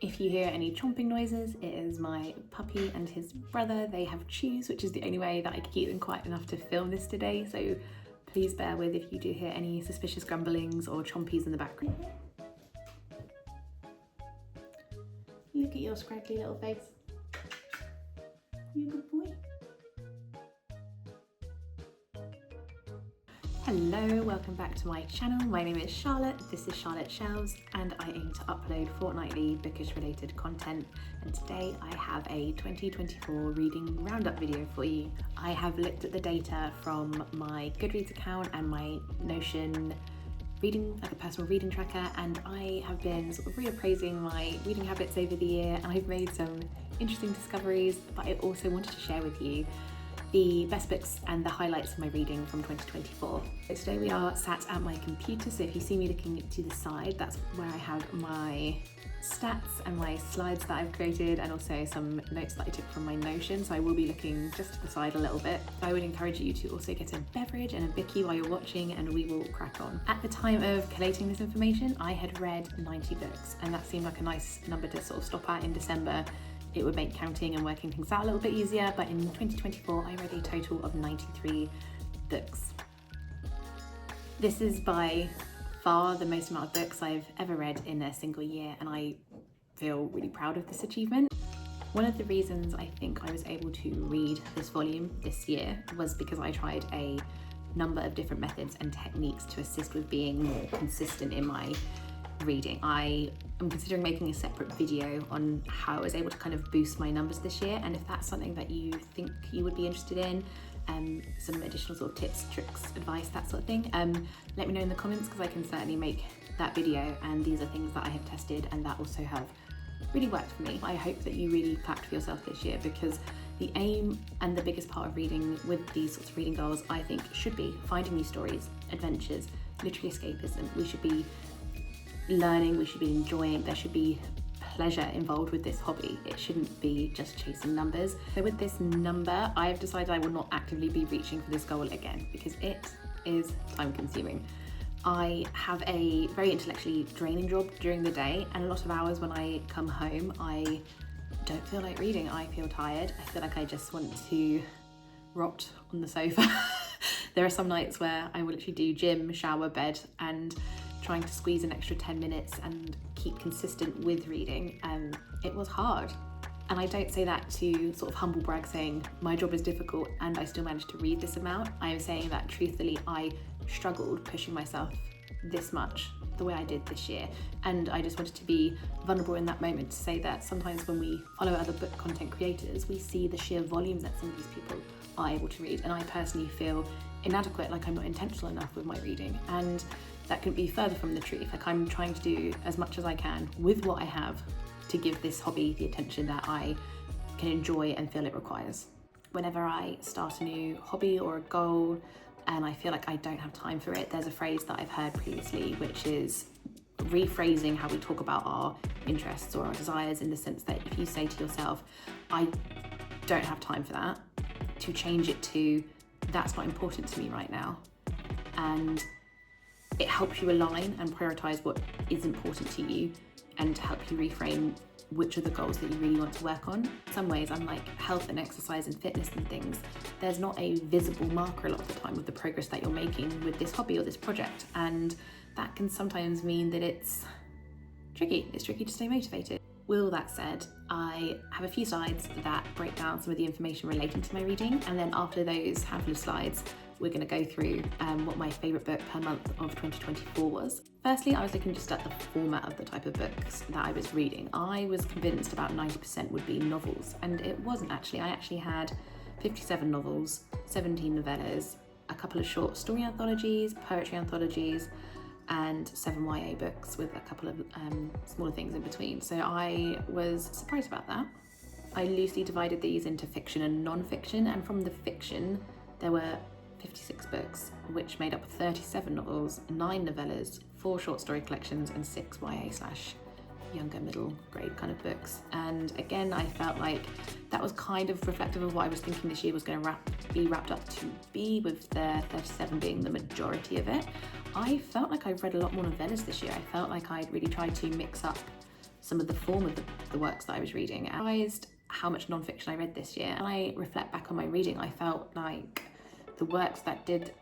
If you hear any chomping noises, it is my puppy and his brother. They have chews, which is the only way that I could keep them quiet enough to film this today. So please bear with if you do hear any suspicious grumblings or chompies in the background. Look at your scraggly little face. You a good boy? Hello, welcome back to my channel. My name is Charlotte, this is Charlotteshelves, and I aim to upload fortnightly bookish related content, and today I have a 2024 reading roundup video for you. I have looked at the data from my Goodreads account and my Notion reading, like a personal reading tracker, and I have been sort of reappraising my reading habits over the year, and I've made some interesting discoveries, but I also wanted to share with you the best books and the highlights of my reading from 2024. So today we are sat at my computer, so if you see me looking to the side, that's where I have my stats and my slides that I've created, and also some notes that I took from my Notion, so I will be looking just to the side a little bit. I would encourage you to also get a beverage and a bicky while you're watching, and we will crack on. At the time of collating this information, I had read 90 books, and that seemed like a nice number to sort of stop at in December. It would make counting and working things out a little bit easier, but in 2024 I read a total of 93 books. This is by far the most amount of books I've ever read in a single year, and I feel really proud of this achievement. One of the reasons I think I was able to read this volume this year was because I tried a number of different methods and techniques to assist with being more consistent in my reading. I am considering making a separate video on how I was able to kind of boost my numbers this year, and if that's something that you think you would be interested in, some additional sort of tips, tricks, advice, that sort of thing, let me know in the comments, because I can certainly make that video, and these are things that I have tested and that also have really worked for me. I hope that you really clapped for yourself this year, because the aim and the biggest part of reading with these sorts of reading goals, I think, should be finding new stories, adventures, literary escapism. We should be learning, we should be enjoying, there should be pleasure involved with this hobby. It shouldn't be just chasing numbers. So with this number, I've decided I will not actively be reaching for this goal again, because it is time consuming. I have a very intellectually draining job during the day, and a lot of hours when I come home, I don't feel like reading. I feel tired. I feel like I just want to rot on the sofa. There are some nights where I will literally do gym, shower, bed, and trying to squeeze an extra 10 minutes and keep consistent with reading. It was hard. And I don't say that to sort of humble brag, saying my job is difficult and I still managed to read this amount. I am saying that truthfully, I struggled pushing myself this much the way I did this year. And I just wanted to be vulnerable in that moment to say that sometimes when we follow other book content creators, we see the sheer volumes that some of these people are able to read. And I personally feel inadequate, like I'm not intentional enough with my reading. And that couldn't be further from the truth. Like, I'm trying to do as much as I can with what I have to give this hobby the attention that I can enjoy and feel it requires. Whenever I start a new hobby or a goal and I feel like I don't have time for it, there's a phrase that I've heard previously, which is rephrasing how we talk about our interests or our desires, in the sense that if you say to yourself, I don't have time for that, to change it to, that's not important to me right now. And it helps you align and prioritize what is important to you, and to help you reframe which are the goals that you really want to work on. In some ways, unlike health and exercise and fitness and things, there's not a visible marker a lot of the time of the progress that you're making with this hobby or this project. And that can sometimes mean that it's tricky. It's tricky to stay motivated. With all that said, I have a few slides that break down some of the information relating to my reading, and then after those handful of slides, we're going to go through what my favourite book per month of 2024 was. Firstly, I was looking just at the format of the type of books that I was reading. I was convinced about 90% would be novels, and it wasn't actually. I actually had 57 novels, 17 novellas, a couple of short story anthologies, poetry anthologies, and 7 YA books with a couple of smaller things in between. So I was surprised about that. I loosely divided these into fiction and non-fiction, and from the fiction, there were 56 books, which made up 37 novels, 9 novellas, 4 short story collections, and 6 YA/younger middle grade kind of books. And again, I felt like that was kind of reflective of what I was thinking this year was going to be wrapped up to be, with the 37 being the majority of it. I felt like I've read a lot more novellas this year. I felt like I'd really tried to mix up some of the form of the works that I was reading. I realised how much non-fiction I read this year. When I reflect back on my reading, I felt like the works that did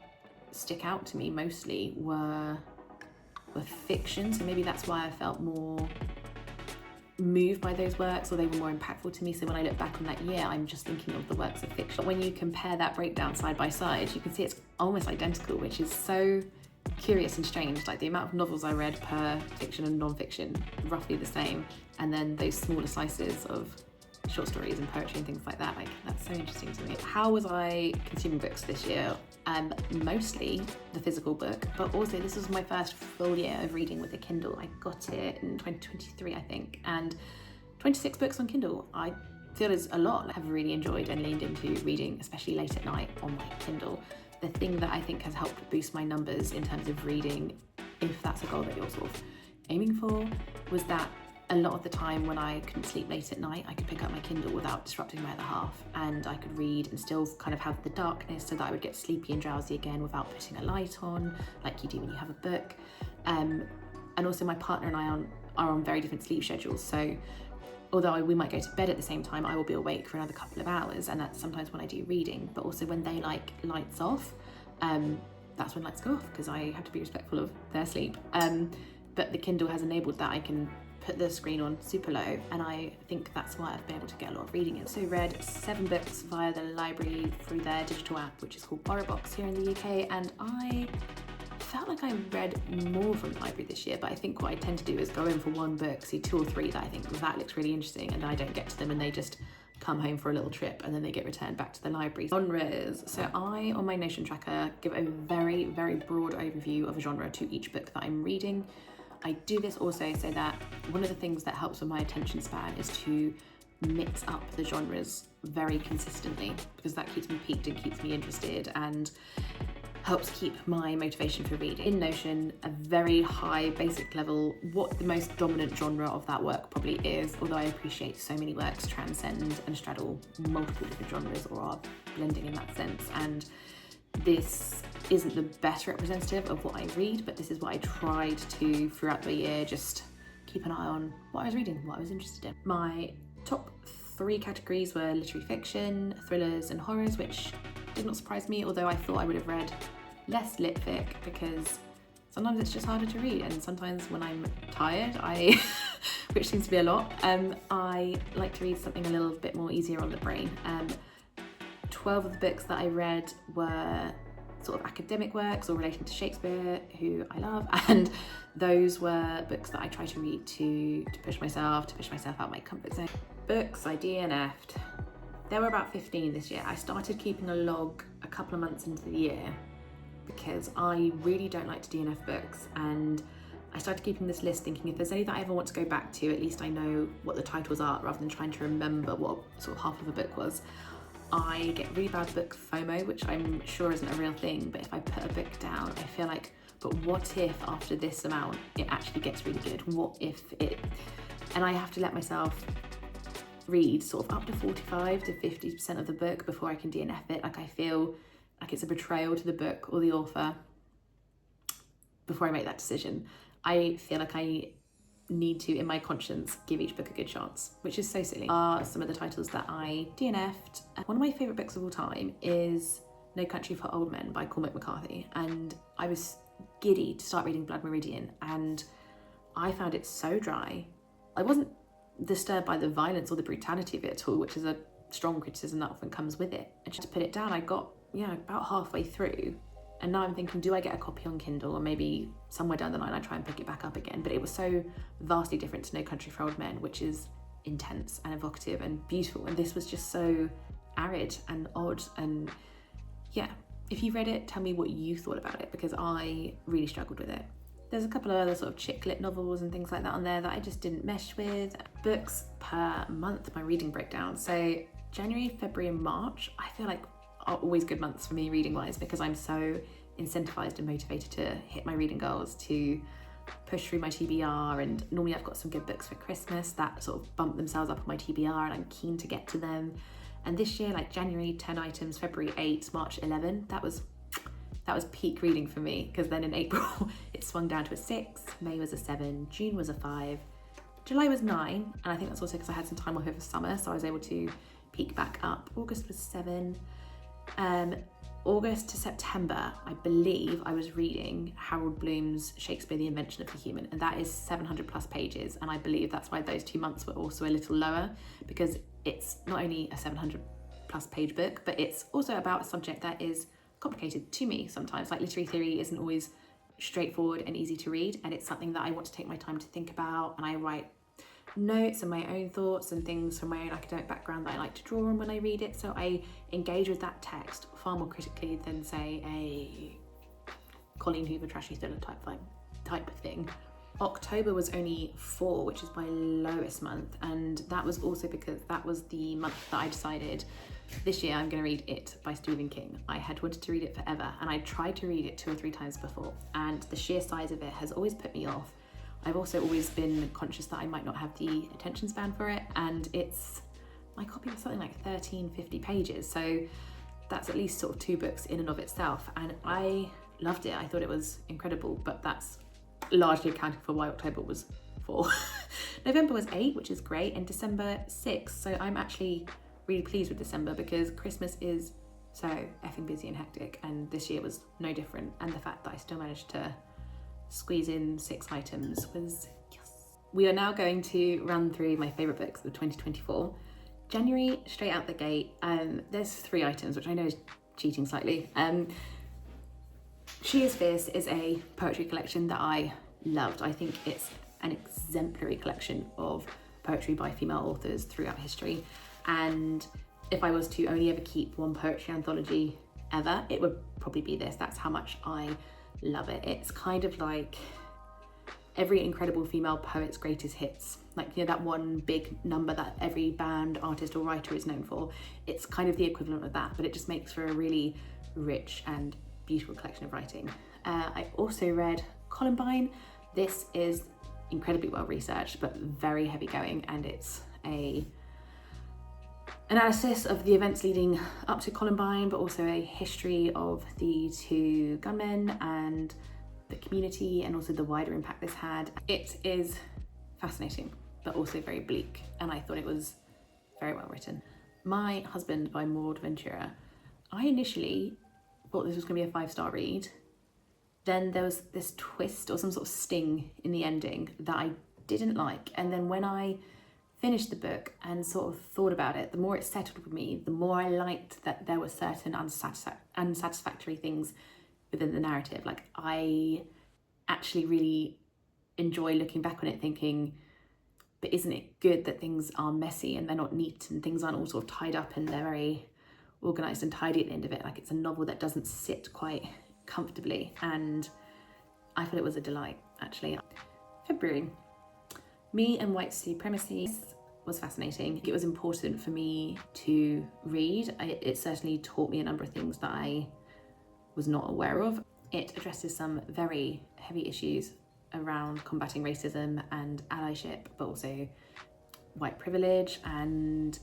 stick out to me mostly were fiction, so maybe that's why I felt more moved by those works, or they were more impactful to me. So when I look back on that year, I'm just thinking of the works of fiction. When you compare that breakdown side by side, you can see it's almost identical, which is so curious and strange. Like the amount of novels I read per fiction and non-fiction, roughly the same, and then those smaller slices of short stories and poetry and things like that. Like, that's so interesting to me. How was I consuming books this year? Mostly the physical book, but also this was my first full year of reading with a Kindle. I got it in 2023, I think, and 26 books on Kindle I feel is a lot. I have really enjoyed and leaned into reading, especially late at night on my Kindle. The thing that I think has helped boost my numbers in terms of reading, if that's a goal that you're sort of aiming for, was that a lot of the time when I couldn't sleep late at night, I could pick up my Kindle without disrupting my other half, and I could read and still kind of have the darkness so that I would get sleepy and drowsy again without putting a light on, like you do when you have a book. And also my partner and I are on very different sleep schedules, so although we might go to bed at the same time, I will be awake for another couple of hours, and that's sometimes when I do reading. But also when they like lights off, that's when lights go off, because I have to be respectful of their sleep. But the Kindle has enabled that I can put the screen on super low, and I think that's why I've been able to get a lot of reading in. So read 7 books via the library through their digital app, which is called BorrowBox here in the UK, and I felt like I read more from the library this year. But I think what I tend to do is go in for one book, see 2 or 3 that I think that looks really interesting, and I don't get to them, and they just come home for a little trip and then they get returned back to the library. Genres. So I, on my Notion tracker, give a very, very broad overview of a genre to each book that I'm reading. I do this also so that one of the things that helps with my attention span is to mix up the genres very consistently, because that keeps me peaked and keeps me interested and helps keep my motivation for reading. In Notion, a very high basic level, what the most dominant genre of that work probably is, although I appreciate so many works transcend and straddle multiple different genres or are blending in that sense. And this isn't the best representative of what I read, but this is what I tried to, throughout the year, just keep an eye on what I was reading, what I was interested in. My top 3 categories were literary fiction, thrillers and horrors, which did not surprise me, although I thought I would have read less lit fic, because sometimes it's just harder to read, and sometimes when I'm tired, which seems to be a lot, I like to read something a little bit more easier on the brain. 12 of the books that I read were sort of academic works or relating to Shakespeare, who I love, and those were books that I try to read to push myself out my comfort zone. Books I DNF'd. There were about 15 this year. I started keeping a log a couple of months into the year because I really don't like to DNF books, and I started keeping this list thinking if there's any that I ever want to go back to, at least I know what the titles are rather than trying to remember what sort of half of a book was. I get really bad book FOMO, which I'm sure isn't a real thing, but if I put a book down, I feel like, but what if after this amount it actually gets really good? What if it... And I have to let myself read sort of up to 45 to 50% of the book before I can DNF it. Like, I feel like it's a betrayal to the book or the author before I make that decision. I feel like I need to, in my conscience, give each book a good chance, which is so silly. Are some of the titles that I DNF'd. One of my favourite books of all time is No Country for Old Men by Cormac McCarthy, and I was giddy to start reading Blood Meridian, and I found it so dry. I wasn't disturbed by the violence or the brutality of it at all, which is a strong criticism that often comes with it. And just to put it down, I got, about halfway through, and now I'm thinking, do I get a copy on Kindle, or maybe somewhere down the line I try and pick it back up again? But it was so vastly different to No Country for Old Men, which is intense and evocative and beautiful, and this was just so arid and odd. And yeah, if you read it, tell me what you thought about it, because I really struggled with it. There's a couple of other sort of chick lit novels and things like that on there that I just didn't mesh with. Books per month, my reading breakdown. So January, February and March, I feel like are always good months for me reading wise, because I'm so incentivized and motivated to hit my reading goals, to push through my TBR, and normally I've got some good books for Christmas that sort of bump themselves up on my TBR and I'm keen to get to them. And this year, like January 10 items, February 8, March 11, that was peak reading for me, because then in April it swung down to a 6, May was a 7, June was a 5, July was 9, and I think that's also because I had some time off over summer, so I was able to peak back up. August was 7. August to September, I believe I was reading Harold Bloom's Shakespeare, The Invention of the Human, and that is 700 plus pages. And I believe that's why those 2 months were also a little lower, because it's not only a 700 plus page book, but it's also about a subject that is complicated to me sometimes. Like literary theory isn't always straightforward and easy to read, and it's something that I want to take my time to think about, and I write notes and my own thoughts and things from my own academic background that I like to draw on when I read it, so I engage with that text far more critically than say a Colleen Hoover trashy thriller type of thing. October was only 4, which is my lowest month, and that was also because that was the month that I decided this year I'm going to read It by Stephen King. I had wanted to read it forever, and I tried to read it 2 or 3 times before, and the sheer size of it has always put me off. I've also always been conscious that I might not have the attention span for it, and my copy was something like 1350 pages, so that's at least sort of 2 books in and of itself, and I loved it. I thought it was incredible, but that's largely accounting for why October was 4. November was 8, which is great, and December 6, so I'm actually really pleased with December because Christmas is so effing busy and hectic, and this year was no different, and the fact that I still managed to squeeze in 6 items was yes. We are now going to run through my favourite books of 2024. January, straight out the gate, there's 3 items, which I know is cheating slightly. She is Fierce is a poetry collection that I loved. I think it's an exemplary collection of poetry by female authors throughout history, and if I was to only ever keep one poetry anthology ever, it would probably be this. That's how much I love it. It's kind of like every incredible female poet's greatest hits, like, you know, that one big number that every band, artist or writer is known for. It's kind of the equivalent of that, but it just makes for a really rich and beautiful collection of writing. I also read Columbine. This is incredibly well researched but very heavy going, and it's a analysis of the events leading up to Columbine, but also a history of the 2 gunmen and the community, and also the wider impact this had. It is fascinating, but also very bleak, and I thought it was very well written. My Husband by Maud Ventura. I initially thought this was going to be a 5-star read. Then there was this twist or some sort of sting in the ending that I didn't like, and then when I finished the book and sort of thought about it, the more it settled with me, the more I liked that there were certain unsatisfactory things within the narrative. Like, I actually really enjoy looking back on it thinking, but isn't it good that things are messy and they're not neat and things aren't all sort of tied up and they're very organised and tidy at the end of it? Like, it's a novel that doesn't sit quite comfortably, and I thought it was a delight, actually. February. Me and White Supremacy was fascinating. It was important for me to read. It certainly taught me a number of things that I was not aware of. It addresses some very heavy issues around combating racism and allyship, but also white privilege, and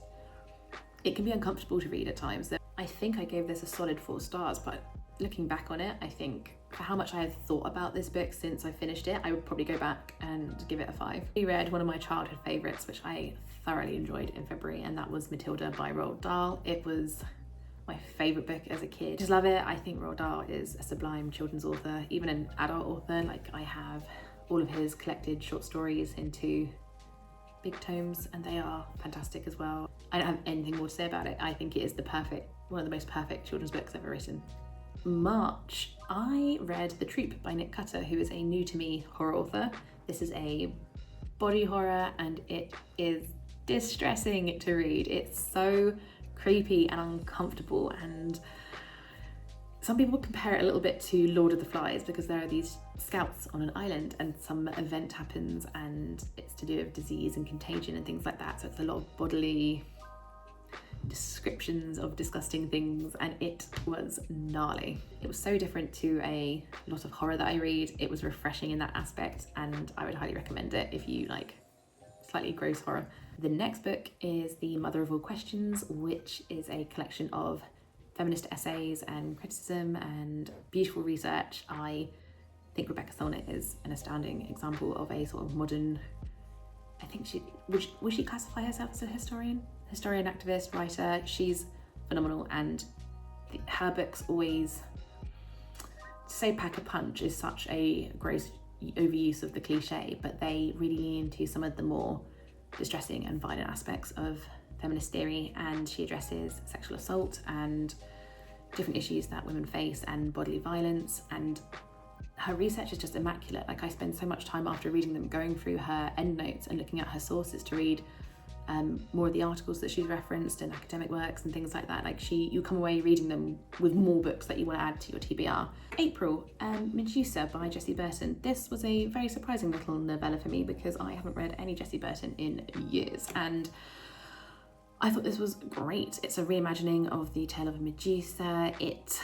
it can be uncomfortable to read at times. I think I gave this a solid 4 stars, but looking back on it, I think for how much I have thought about this book since I finished it, I would probably go back and give it a 5. I read one of my childhood favourites, which I thoroughly enjoyed in February, and that was Matilda by Roald Dahl. It was my favourite book as a kid. Just love it. I think Roald Dahl is a sublime children's author, even an adult author. Like, I have all of his collected short stories into big tomes, and they are fantastic as well. I don't have anything more to say about it. I think it is one of the most perfect children's books ever written. March, I read The Troop by Nick Cutter, who is a new to me horror author. This is a body horror, and it is distressing to read. It's so creepy and uncomfortable, and some people compare it a little bit to Lord of the Flies because there are these scouts on an island and some event happens and it's to do with disease and contagion and things like that, so it's a lot of bodily descriptions of disgusting things, and it was gnarly. It was so different to a lot of horror that I read. It was refreshing in that aspect, and I would highly recommend it if you like slightly gross horror. The next book is The Mother of All Questions, which is a collection of feminist essays and criticism and beautiful research. I think Rebecca Solnit is an astounding example of a sort of modern I think would she classify herself as a historian, activist, writer. She's phenomenal, and her books always, to say pack a punch is such a gross overuse of the cliche, but they really lean into some of the more distressing and violent aspects of feminist theory, and she addresses sexual assault and different issues that women face and bodily violence, and her research is just immaculate. Like, I spend so much time after reading them going through her endnotes and looking at her sources to read more of the articles that she's referenced in academic works and things like that. Like, you come away reading them with more books that you want to add to your TBR. April, Medusa by Jessie Burton. This was a very surprising little novella for me because I haven't read any Jessie Burton in years, and I thought this was great. It's a reimagining of the tale of Medusa. It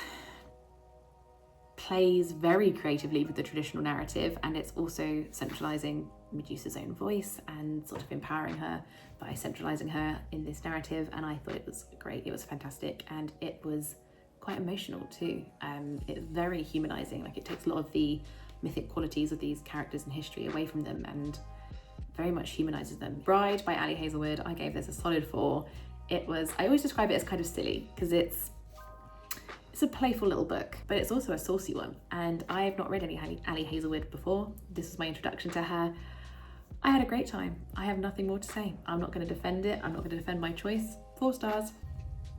plays very creatively with the traditional narrative, and it's also centralising Medusa's own voice and sort of empowering her by centralising her in this narrative, and I thought it was great. It was fantastic, and it was quite emotional too. It's very humanising. Like, it takes a lot of the mythic qualities of these characters in history away from them and very much humanises them. Bride by Ali Hazelwood, I gave this a solid 4. I always describe it as kind of silly because it's a playful little book, but it's also a saucy one, and I have not read any Ali Hazelwood before. This was my introduction to her. I had a great time. I have nothing more to say. I'm not going to defend it. I'm not going to defend my choice. 4 stars.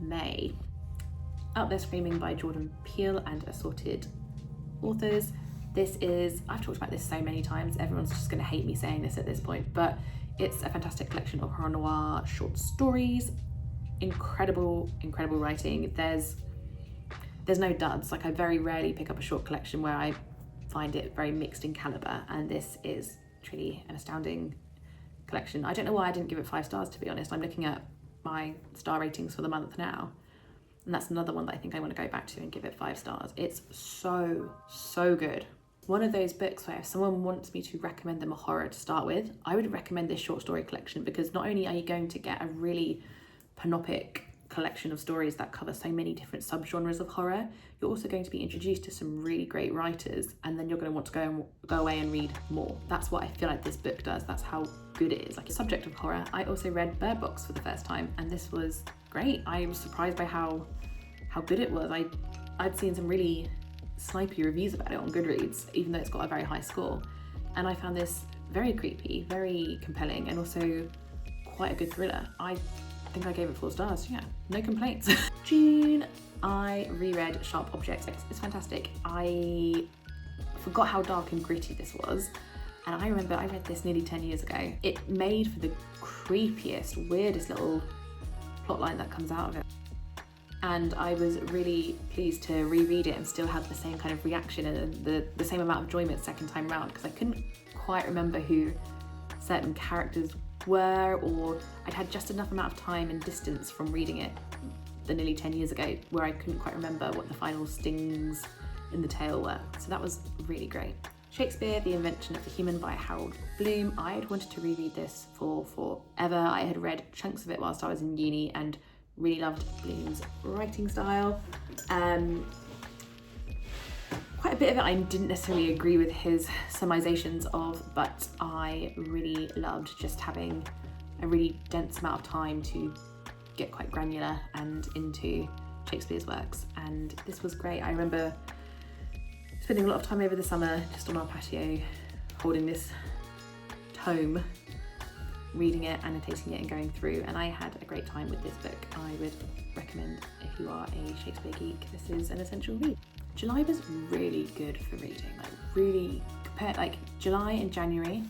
May. Out There Screaming by Jordan Peele and assorted authors. I've talked about this so many times, everyone's just going to hate me saying this at this point, but it's a fantastic collection of horror noir short stories. Incredible writing. There's no duds. Like, I very rarely pick up a short collection where I find it very mixed in caliber, and this is truly an astounding collection. I don't know why I didn't give it 5 stars, to be honest. I'm looking at my star ratings for the month now, and that's another one that I think I want to go back to and give it 5 stars. It's so good. One of those books where if someone wants me to recommend them a horror to start with, I would recommend this short story collection, because not only are you going to get a really panopic collection of stories that cover so many different subgenres of horror, you're also going to be introduced to some really great writers, and then you're going to want to go away and read more. That's what I feel like this book does. That's how good it is. Like, a subject of horror, I also read Bird Box for the first time, and this was great. I was surprised by how good it was. I'd seen some really snipey reviews about it on Goodreads, even though it's got a very high score, and I found this very creepy, very compelling, and also quite a good thriller. I think I gave it 4 stars. Yeah, no complaints. June, I reread Sharp Objects. It's fantastic. I forgot how dark and gritty this was, and I remember I read this nearly 10 years ago. It made for the creepiest, weirdest little plotline that comes out of it, and I was really pleased to reread it and still have the same kind of reaction and the same amount of enjoyment second time round, because I couldn't quite remember who certain characters were, or I'd had just enough amount of time and distance from reading it the nearly 10 years ago where I couldn't quite remember what the final stings in the tale were. So that was really great. Shakespeare, The Invention of the Human by Harold Bloom. I had wanted to reread this for forever. I had read chunks of it whilst I was in uni and really loved Bloom's writing style. Quite a bit of it I didn't necessarily agree with his summations of, but I really loved just having a really dense amount of time to get quite granular and into Shakespeare's works, and this was great. I remember spending a lot of time over the summer just on our patio holding this tome, reading it, annotating it and going through, and I had a great time with this book. I would recommend, if you are a Shakespeare geek, this is an essential read. July was really good for reading, like really compared, like July and January.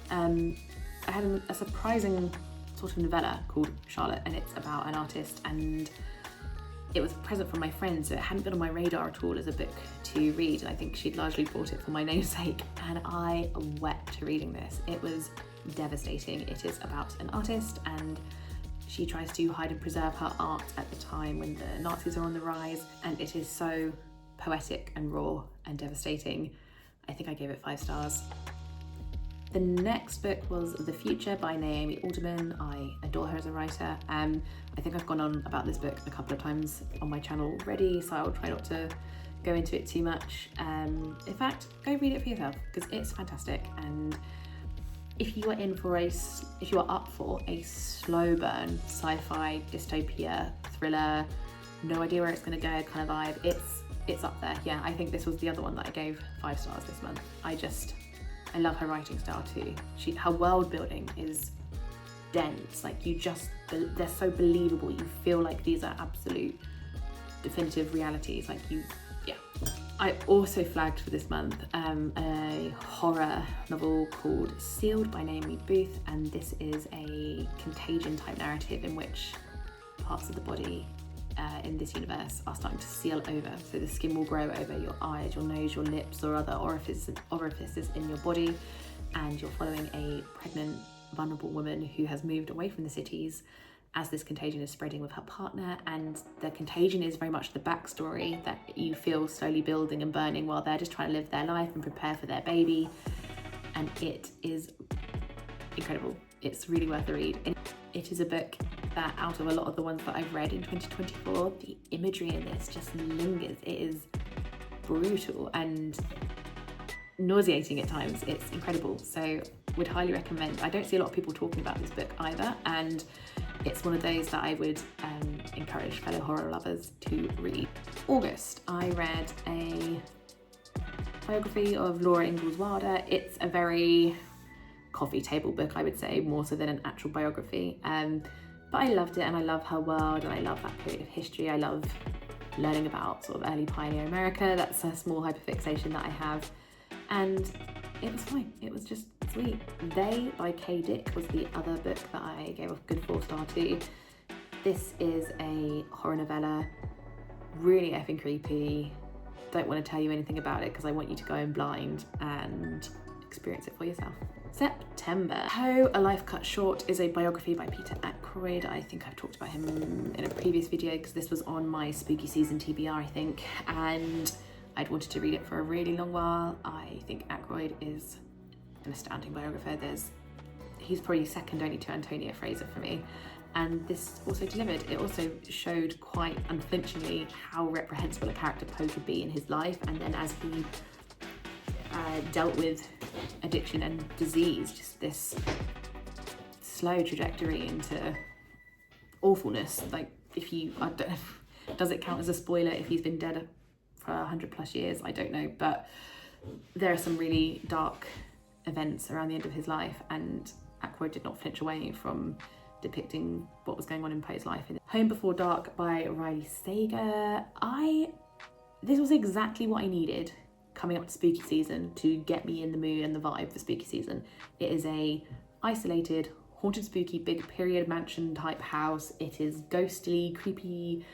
I had a surprising sort of novella called Charlotte, and it's about an artist, and it was a present from my friend, so it hadn't been on my radar at all as a book to read. I think she'd largely bought it for my namesake, and I wept reading this. It was devastating. It is about an artist, and she tries to hide and preserve her art at the time when the Nazis are on the rise, and it is so poetic and raw and devastating. I think I gave it 5 stars. The next book was The Future by Naomi Alderman. I adore her as a writer. I think I've gone on about this book a couple of times on my channel already, so I'll try not to go into it too much. In fact, go read it for yourself because it's fantastic, and if you are up for a slow burn sci-fi dystopia thriller, no idea where it's going to go kind of vibe, it's up there. Yeah, I think this was the other one that I gave 5 stars this month. I love her writing style too. Her world building is dense, like they're so believable. You feel like these are absolute definitive realities. I also flagged for this month a horror novel called Sealed by Naomi Booth, and this is a contagion type narrative in which parts of the body in this universe are starting to seal over. So the skin will grow over your eyes, your nose, your lips, or other orifices in your body, and you're following a pregnant, vulnerable woman who has moved away from the cities as this contagion is spreading with her partner, and the contagion is very much the backstory that you feel slowly building and burning while they're just trying to live their life and prepare for their baby. And it is incredible. It's really worth a read. It is a book that, out of a lot of the ones that I've read in 2024, the imagery in this just lingers. It is brutal and nauseating at times. It's incredible. So would highly recommend. I don't see a lot of people talking about this book either, and it's one of those that I would encourage fellow horror lovers to read. August, I read a biography of Laura Ingalls Wilder. It's a very coffee table book, I would say, more so than an actual biography. But I loved it, and I love her world, and I love that period of history. I love learning about sort of early pioneer America. That's a small hyperfixation that I have. And it was fine. It was just sweet. They by Kay Dick was the other book that I gave a good 4-star to. This is a horror novella, really effing creepy. Don't want to tell you anything about it because I want you to go in blind and experience it for yourself. September. Ho, A Life Cut Short is a biography by Peter Ackroyd. I think I've talked about him in a previous video because this was on my spooky season TBR, I think, and I'd wanted to read it for a really long while. I think Ackroyd is an astounding biographer. He's probably second only to Antonia Fraser for me, and this also delivered. It also showed quite unflinchingly how reprehensible a character Poe could be in his life, and then as he dealt with addiction and disease, just this slow trajectory into awfulness. Like, I don't know, does it count as a spoiler if he's been dead for 100+ years? I don't know, but there are some really dark events around the end of his life, and Ackroyd did not flinch away from depicting what was going on in Poe's life. Home Before Dark by Riley Sager. This was exactly what I needed coming up to spooky season to get me in the mood and the vibe for spooky season. It is a isolated, haunted, spooky, big period mansion type house. It is ghostly, creepy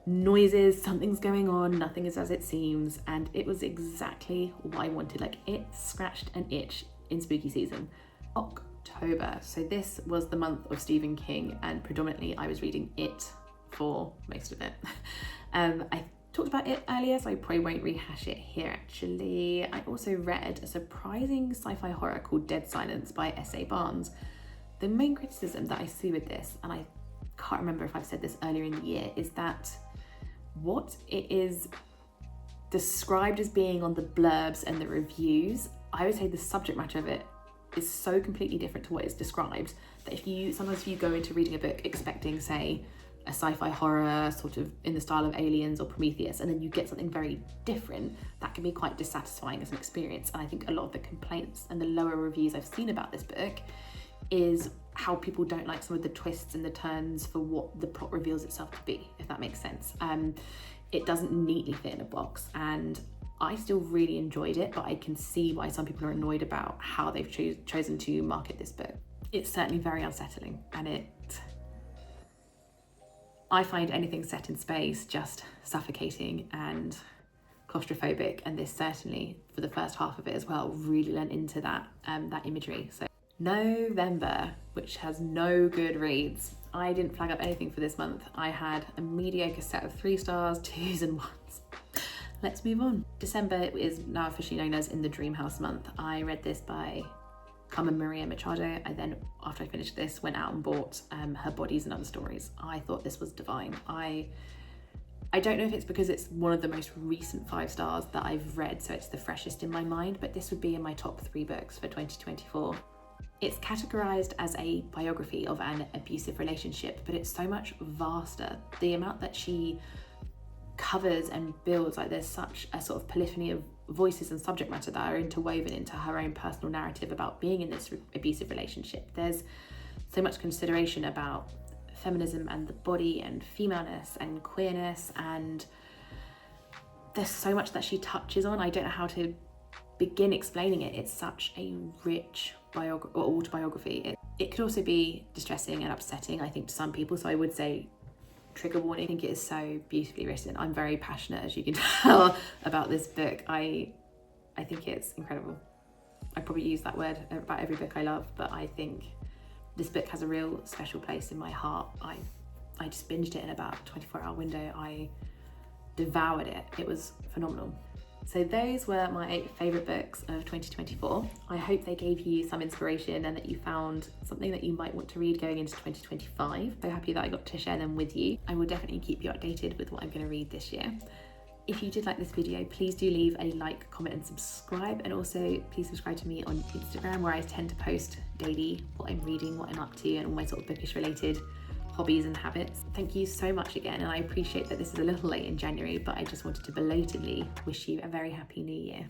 noises, something's going on, nothing is as it seems, and it was exactly what I wanted. Like, it scratched an itch in spooky season. October, so this was the month of Stephen King, and predominantly I was reading It for most of it. I talked about it earlier, so I probably won't rehash it here actually. I also read a surprising sci-fi horror called Dead Silence by S.A. Barnes. The main criticism that I see with this, and I can't remember if I've said this earlier in the year, is that what it is described as being on the blurbs and the reviews, I would say the subject matter of it is so completely different to what is described that sometimes if you go into reading a book expecting, say, a sci-fi horror sort of in the style of Aliens or Prometheus, and then you get something very different, that can be quite dissatisfying as an experience. And I think a lot of the complaints and the lower reviews I've seen about this book is how people don't like some of the twists and the turns for what the plot reveals itself to be, if that makes sense. It doesn't neatly fit in a box, and I still really enjoyed it, but I can see why some people are annoyed about how they've chosen to market this book. It's certainly very unsettling, and I find anything set in space just suffocating and claustrophobic, and this certainly, for the first half of it as well, really lent into that imagery. So November, which has no good reads. I didn't flag up anything for this month. I had a mediocre set of 3 stars, 2s and 1s. Let's move on. December is now officially known as In the Dream House month. I read this by Carmen Maria Machado. I then, after I finished this, went out and bought Her Bodies and Other Stories. I thought this was divine. I don't know if it's because it's one of the most recent 5 stars that I've read, so it's the freshest in my mind, but this would be in my top 3 books for 2024. It's categorized as a biography of an abusive relationship, but it's so much vaster. The amount that she covers and builds, like there's such a sort of polyphony of voices and subject matter that are interwoven into her own personal narrative about being in this abusive relationship. There's so much consideration about feminism and the body and femaleness and queerness, and there's so much that she touches on. I don't know how to begin explaining it. It's such a rich autobiography. It could also be distressing and upsetting, I think, to some people, so I would say trigger warning. I think it is so beautifully written. I'm very passionate, as you can tell, about this book. I think it's incredible. I probably use that word about every book I love, but I think this book has a real special place in my heart. I just binged it in about a 24-hour window. I devoured it. It was phenomenal. So those were my 8 favourite books of 2024. I hope they gave you some inspiration and that you found something that you might want to read going into 2025. So happy that I got to share them with you. I will definitely keep you updated with what I'm going to read this year. If you did like this video, please do leave a like, comment and subscribe, and also please subscribe to me on Instagram, where I tend to post daily what I'm reading, what I'm up to, and all my sort of bookish related hobbies and habits. Thank you so much again, and I appreciate that this is a little late in January, but I just wanted to belatedly wish you a very happy new year.